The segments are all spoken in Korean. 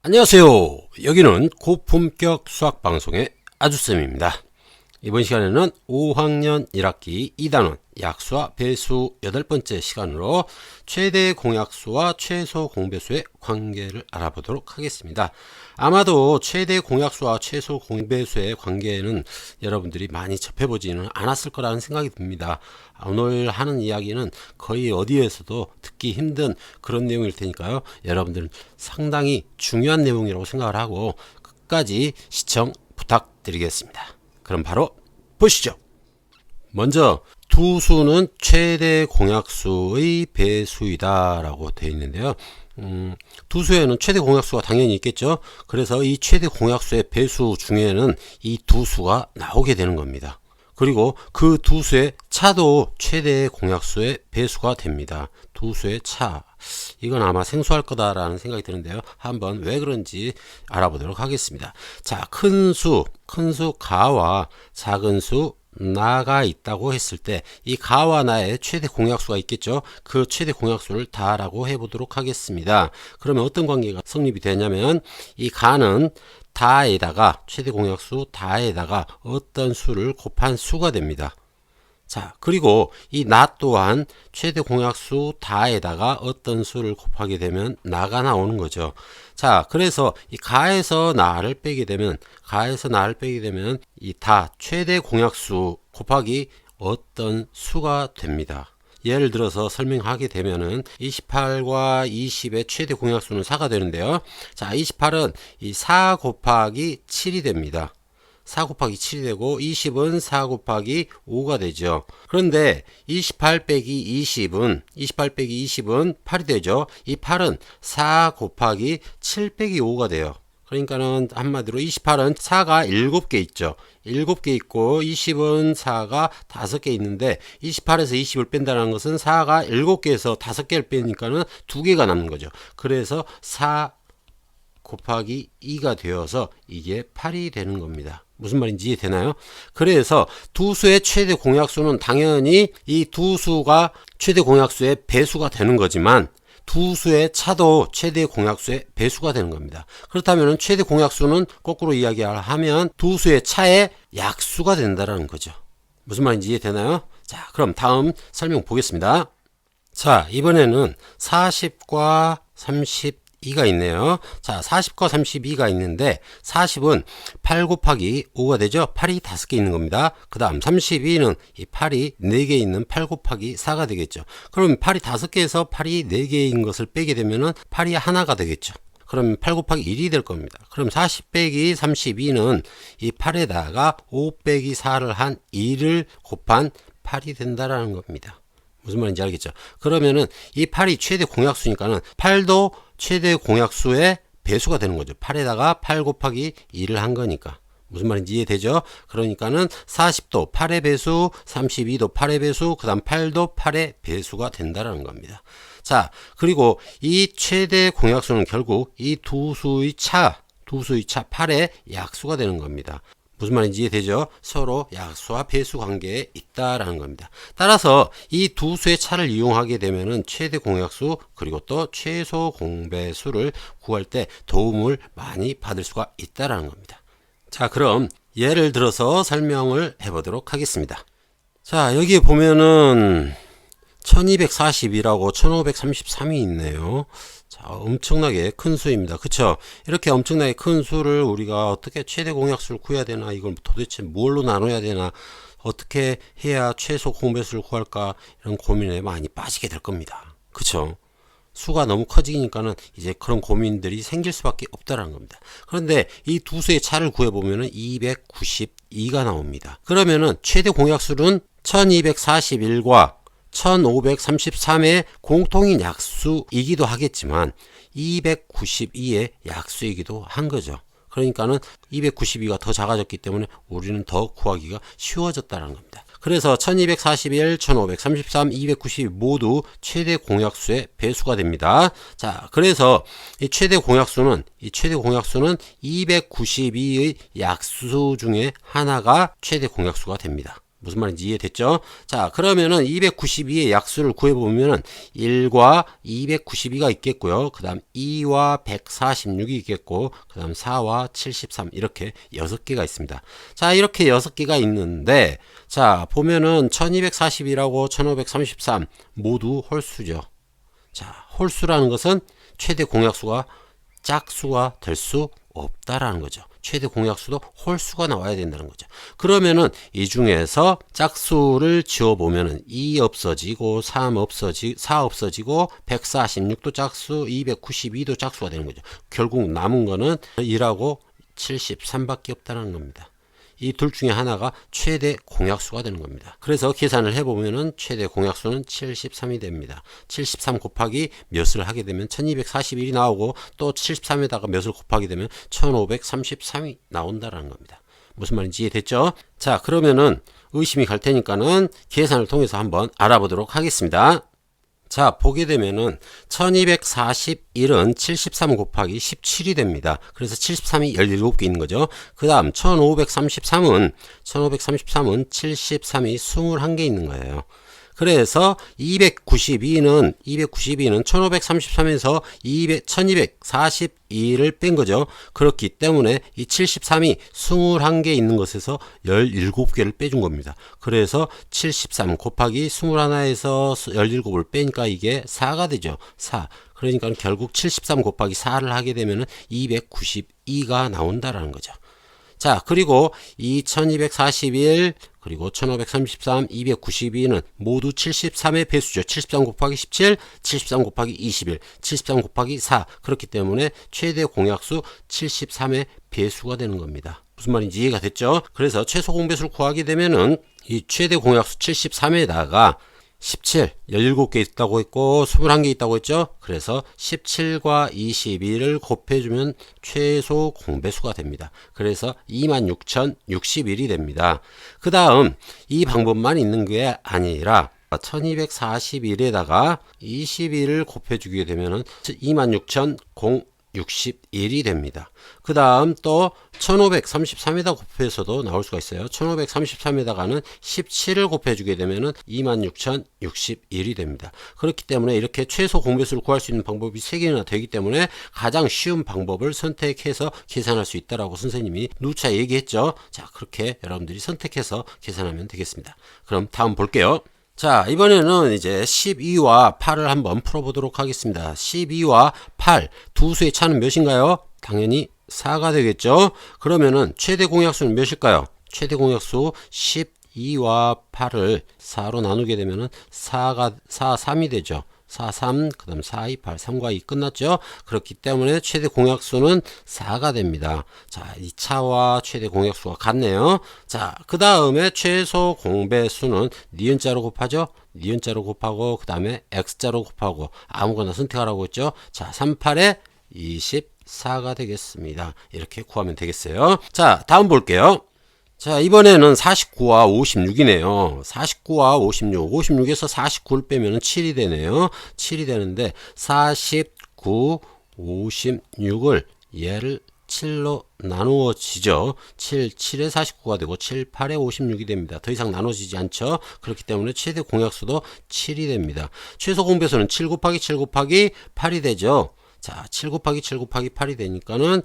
안녕하세요. 여기는 고품격 수학방송의 아주쌤입니다. 이번 시간에는 5학년 1학기 2단원 약수와 배수 8번째 시간으로 최대 공약수와 최소 공배수의 관계를 알아보도록 하겠습니다. 아마도 최대 공약수와 최소 공배수의 관계는 여러분들이 많이 접해보지는 않았을 거라는 생각이 듭니다. 오늘 하는 이야기는 거의 어디에서도 듣기 힘든 그런 내용일 테니까요. 여러분들은 상당히 중요한 내용이라고 생각을 하고 끝까지 시청 부탁드리겠습니다. 그럼 바로 보시죠. 먼저 두 수는 최대 공약수의 배수이다 라고 되어 있는데요. 두 수에는 최대 공약수가 당연히 있겠죠. 그래서 이 최대 공약수의 배수 중에는 이 두 수가 나오게 되는 겁니다. 그리고 그 두 수의 차도 최대 공약수의 배수가 됩니다. 두 수의 차, 이건 아마 생소할 거다라는 생각이 드는데요. 한번 왜 그런지 알아보도록 하겠습니다. 자, 큰 수 가와 작은 수 나가 있다고 했을 때 이 가와 나의 최대 공약수가 있겠죠. 그 최대 공약수를 다라고 해보도록 하겠습니다. 그러면 어떤 관계가 성립이 되냐면 이 가는 다에다가 최대 공약수 다에다가 어떤 수를 곱한 수가 됩니다. 자, 그리고 이 나 또한 최대 공약수 다에다가 어떤 수를 곱하게 되면 나가 나오는 거죠. 자, 그래서 이 가에서 나를 빼게 되면 이 다 최대 공약수 곱하기 어떤 수가 됩니다. 예를 들어서 설명하게 되면은 28과 20의 최대 공약수는 4가 되는데요. 자, 28은 이 4 곱하기 7이 됩니다. 4 곱하기 7이 되고 20은 4 곱하기 5가 되죠. 그런데 28 빼기 20은 8이 되죠. 이 8은 4 곱하기 7 빼기 5가 돼요. 그러니까는 한마디로 28은 4가 7개 있죠. 7개 있고 20은 4가 5개 있는데 28에서 20을 뺀다는 것은 4가 7개에서 5개를 빼니까는 2개가 남는 거죠. 그래서 4 곱하기 2가 되어서 이게 8이 되는 겁니다. 무슨 말인지 이해되나요? 그래서 두 수의 최대 공약수는 당연히 이 두 수가 최대 공약수의 배수가 되는 거지만 두 수의 차도 최대 공약수의 배수가 되는 겁니다. 그렇다면 최대 공약수는 거꾸로 이야기하면 두 수의 차의 약수가 된다는 거죠. 무슨 말인지 이해되나요? 자, 그럼 다음 설명 보겠습니다. 자, 이번에는 40과 32가 있네요. 자, 40과 32가 있는데 40은 8 곱하기 5가 되죠. 8이 5개 있는 겁니다. 그 다음 32는 이 8이 4개 있는 8 곱하기 4가 되겠죠. 그럼 8이 5개에서 8이 4개인 것을 빼게 되면은 8이 하나가 되겠죠. 그럼 8 곱하기 1이 될 겁니다. 그럼 40 빼기 32는 이 8에다가 5 빼기 4를 한 2를 곱한 8이 된다라는 겁니다. 무슨 말인지 알겠죠? 그러면은 이 8이 최대 공약수니까는 8도 최대 공약수의 배수가 되는 거죠. 8에다가 8 곱하기 2를 한 거니까. 무슨 말인지 이해되죠? 그러니까는 40도 8의 배수, 32도 8의 배수, 그 다음 8도 8의 배수가 된다라는 겁니다. 자, 그리고 이 최대 공약수는 결국 이 두 수의 차 8의 약수가 되는 겁니다. 무슨 말인지 이해되죠? 서로 약수와 배수 관계에 있다라는 겁니다. 따라서 이 두 수의 차를 이용하게 되면은 최대 공약수 그리고 또 최소 공배수를 구할 때 도움을 많이 받을 수가 있다라는 겁니다. 자, 그럼 예를 들어서 설명을 해보도록 하겠습니다. 자, 여기 보면은 1242라고 1533이 있네요. 자, 엄청나게 큰 수입니다. 그쵸? 이렇게 엄청나게 큰 수를 우리가 어떻게 최대 공약수를 구해야 되나, 이걸 도대체 뭘로 나눠야 되나, 어떻게 해야 최소 공배수를 구할까, 이런 고민에 많이 빠지게 될 겁니다. 그쵸? 수가 너무 커지니까는 이제 그런 고민들이 생길 수밖에 없다라는 겁니다. 그런데 이 두 수의 차를 구해보면은 292가 나옵니다. 그러면은 최대 공약수는 1241과 1533의 공통인 약수이기도 하겠지만 292의 약수이기도 한 거죠. 그러니까는 292가 더 작아졌기 때문에 우리는 더 구하기가 쉬워졌다는 겁니다. 그래서 1241, 1533, 292 모두 최대 공약수의 배수가 됩니다. 자, 그래서 이 최대 공약수는 292의 약수 중에 하나가 최대 공약수가 됩니다. 무슨 말인지 이해됐죠? 자, 그러면은 292의 약수를 구해보면은 1과 292가 있겠고요. 그 다음 2와 146이 있겠고, 그 다음 4와 73 이렇게 6개가 있습니다. 자, 이렇게 6개가 있는데, 자, 보면은 1241하고 1533 모두 홀수죠. 자, 홀수라는 것은 최대 공약수가 짝수가 될 수 없다라는 거죠. 최대 공약수도 홀수가 나와야 된다는 거죠. 그러면은 이 중에서 짝수를 지워보면은 2 없어지고 3 없어지고 4 없어지고 146도 짝수, 292도 짝수가 되는 거죠. 결국 남은 거는 1하고 73밖에 없다는 겁니다. 이 둘 중에 하나가 최대 공약수가 되는 겁니다. 그래서 계산을 해보면은 최대 공약수는 73이 됩니다. 73 곱하기 몇을 하게 되면 1241이 나오고 또 73에다가 몇을 곱하게 되면 1533이 나온다라는 겁니다. 무슨 말인지 이해됐죠? 자, 그러면은 의심이 갈 테니까는 계산을 통해서 한번 알아보도록 하겠습니다. 자, 보게 되면은 1241은 73 곱하기 17이 됩니다. 그래서 73이 17개 있는 거죠. 그 다음 1533은 73이 21개 있는 거예요. 그래서 292는 1533에서 1242를 뺀 거죠. 그렇기 때문에 이 73이 21개 있는 것에서 17개를 빼준 겁니다. 그래서 73 곱하기 21에서 17을 빼니까 이게 4가 되죠. 4. 그러니까 결국 73 곱하기 4를 하게 되면 292가 나온다라는 거죠. 자, 그리고 이 1241 그리고 1533, 292는 모두 73의 배수죠. 73 곱하기 17, 73 곱하기 21, 73 곱하기 4. 그렇기 때문에 최대 공약수 73의 배수가 되는 겁니다. 무슨 말인지 이해가 됐죠? 그래서 최소 공배수를 구하게 되면은 이 최대 공약수 73에다가 17, 17개 있다고 했고 21개 있다고 했죠. 그래서 17과 21을 곱해주면 최소 공배수가 됩니다. 그래서 26,061이 됩니다. 그 다음 이 방법만 있는 게 아니라 1241에다가 21을 곱해주게 되면 26,061이 됩니다. 그 다음 또 1533에다 곱해서도 나올 수가 있어요. 1533에다가는 17을 곱해주게 되면 26,061이 됩니다. 그렇기 때문에 이렇게 최소 공배수를 구할 수 있는 방법이 3개나 되기 때문에 가장 쉬운 방법을 선택해서 계산할 수 있다라고 선생님이 누차 얘기했죠. 자, 그렇게 여러분들이 선택해서 계산하면 되겠습니다. 그럼 다음 볼게요. 자, 이번에는 이제 12와 8을 한번 풀어보도록 하겠습니다. 12와 8 두 수의 차는 몇인가요? 당연히 4가 되겠죠. 그러면은 최대 공약수는 몇일까요? 최대 공약수 12와 8을 4로 나누게 되면은 4, 3이 되죠. 4, 3, 그 다음 4, 2, 8, 3과 2 끝났죠. 그렇기 때문에 최대 공약수는 4가 됩니다. 자, 2차와 최대 공약수가 같네요. 자, 그 다음에 최소 공배수는 니은자로 곱하죠. 니은자로 곱하고 그 다음에 x자로 곱하고 아무거나 선택하라고 했죠. 자, 38에 24가 되겠습니다. 이렇게 구하면 되겠어요. 자, 다음 볼게요. 자, 이번에는 49와 56이네요. 49와 56. 56에서 49를 빼면 7이 되네요. 7이 되는데 49, 56을 얘를 7로 나누어지죠. 7에 49가 되고 7, 8에 56이 됩니다. 더 이상 나눠지지 않죠. 그렇기 때문에 최대 공약수도 7이 됩니다. 최소 공배수는 7 곱하기 7 곱하기 8이 되죠. 자, 7 곱하기 7 곱하기 8이 되니까는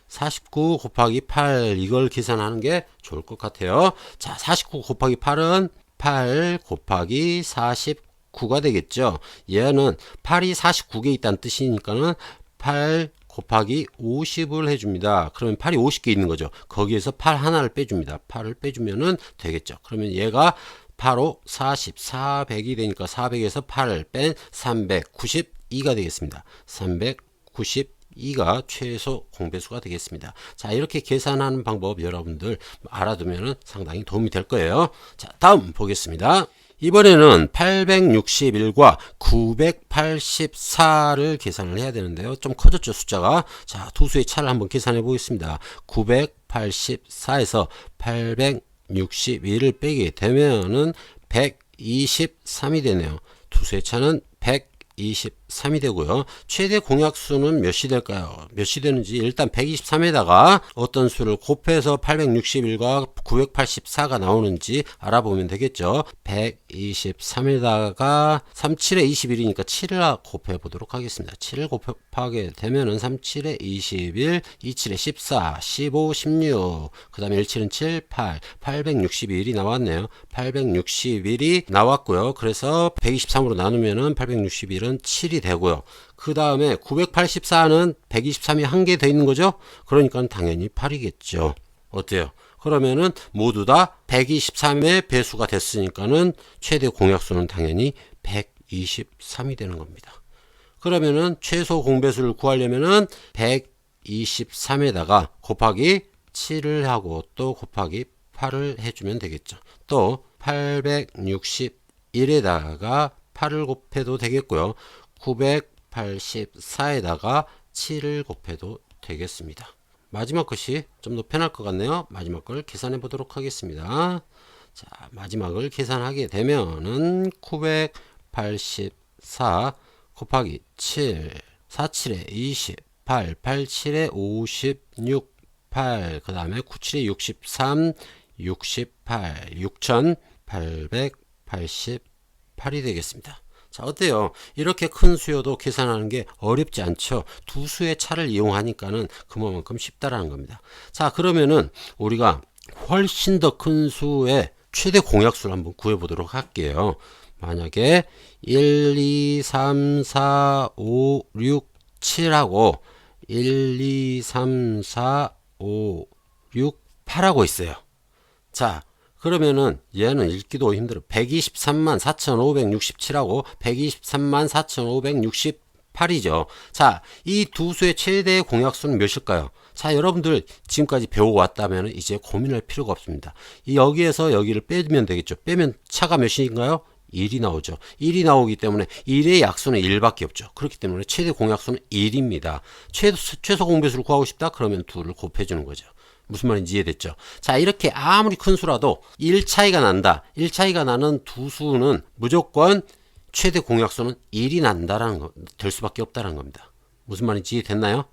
49 곱하기 8 이걸 계산하는 게 좋을 것 같아요. 자, 49 곱하기 8은 8 곱하기 49가 되겠죠. 얘는 8이 49개 있다는 뜻이니까는 8 곱하기 50을 해줍니다. 그러면 8이 50개 있는 거죠. 거기에서 8 하나를 빼줍니다. 8을 빼주면은 되겠죠. 그러면 얘가 바로 40, 400이 되니까 400에서 8을 뺀 392가 되겠습니다. 392가 최소 공배수가 되겠습니다. 자, 이렇게 계산하는 방법 여러분들 알아두면 상당히 도움이 될 거예요. 자, 다음 보겠습니다. 이번에는 861과 984를 계산을 해야 되는데요. 좀 커졌죠, 숫자가. 자, 두 수의 차를 한번 계산해 보겠습니다. 984에서 861을 빼게 되면은 123이 되네요. 두 수의 차는 123 123이 되고요. 최대 공약수는 몇이 될까요? 몇이 되는지 일단 123에다가 어떤 수를 곱해서 861과 984가 나오는지 알아보면 되겠죠. 123에다가 37에 21이니까 7을 곱해 보도록 하겠습니다. 7을 곱하게 되면은 37에 21, 27에 14, 15, 16, 그 다음에 17은 7, 8, 861이 나왔네요. 861이 나왔고요. 그래서 123으로 나누면은 861은 7이 되고요. 그 다음에 984는 123이 한 개 더 있는 거죠. 그러니까 당연히 8이겠죠. 어때요? 그러면은 모두 다 123의 배수가 됐으니까는 최대 공약수는 당연히 123이 되는 겁니다. 그러면은 최소 공배수를 구하려면은 123에다가 곱하기 7을 하고 또 곱하기 8을 해주면 되겠죠. 또 861에다가 8을 곱해도 되겠고요. 984에다가 7을 곱해도 되겠습니다. 마지막 것이 좀 더 편할 것 같네요. 마지막 걸 계산해 보도록 하겠습니다. 자, 마지막을 계산하게 되면은 984 곱하기 7, 47에 20, 8, 87에 56, 8, 그 다음에 97에 63, 68, 6888이 되겠습니다. 자, 어때요? 이렇게 큰 수여도 계산하는 게 어렵지 않죠? 두 수의 차를 이용하니까는 그만큼 쉽다라는 겁니다. 자, 그러면은 우리가 훨씬 더 큰 수의 최대 공약수를 한번 구해보도록 할게요. 만약에 1, 2, 3, 4, 5, 6, 7하고 1, 2, 3, 4, 5, 6, 8하고 있어요. 자, 그러면은 얘는 읽기도 힘들어. 123만 4,567하고 123만 4,568이죠. 자, 이 두 수의 최대 공약수는 몇일까요? 자, 여러분들 지금까지 배우고 왔다면 이제 고민할 필요가 없습니다. 여기에서 여기를 빼면 되겠죠. 빼면 차가 몇인가요? 1이 나오죠. 1이 나오기 때문에 1의 약수는 1밖에 없죠. 그렇기 때문에 최대 공약수는 1입니다. 최소 공배수를 구하고 싶다? 그러면 2를 곱해주는 거죠. 무슨 말인지 이해됐죠? 자, 이렇게 아무리 큰 수라도 1 차이가 난다. 1 차이가 나는 두 수는 무조건 최대 공약수는 1이 난다라는 거, 될 수밖에 없다는 겁니다. 무슨 말인지 이해됐나요?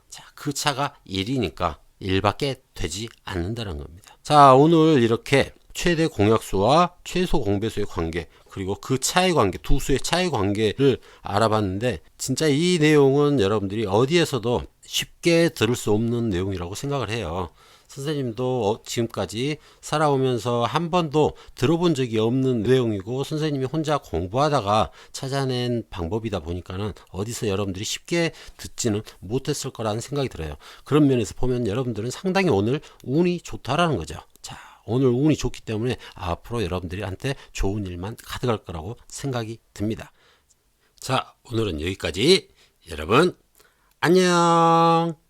자, 그 차가 1이니까 1밖에 되지 않는다는 겁니다. 자, 오늘 이렇게 최대 공약수와 최소 공배수의 관계, 그리고 그 차의 관계, 두 수의 차의 관계를 알아봤는데, 진짜 이 내용은 여러분들이 어디에서도 쉽게 들을 수 없는 내용이라고 생각을 해요. 선생님도 지금까지 살아오면서 한 번도 들어본 적이 없는 내용이고, 선생님이 혼자 공부하다가 찾아낸 방법이다 보니까는 어디서 여러분들이 쉽게 듣지는 못했을 거라는 생각이 들어요. 그런 면에서 보면 여러분들은 상당히 오늘 운이 좋다라는 거죠. 자, 오늘 운이 좋기 때문에 앞으로 여러분들한테 좋은 일만 가득할 거라고 생각이 듭니다. 자, 오늘은 여기까지. 여러분 안녕.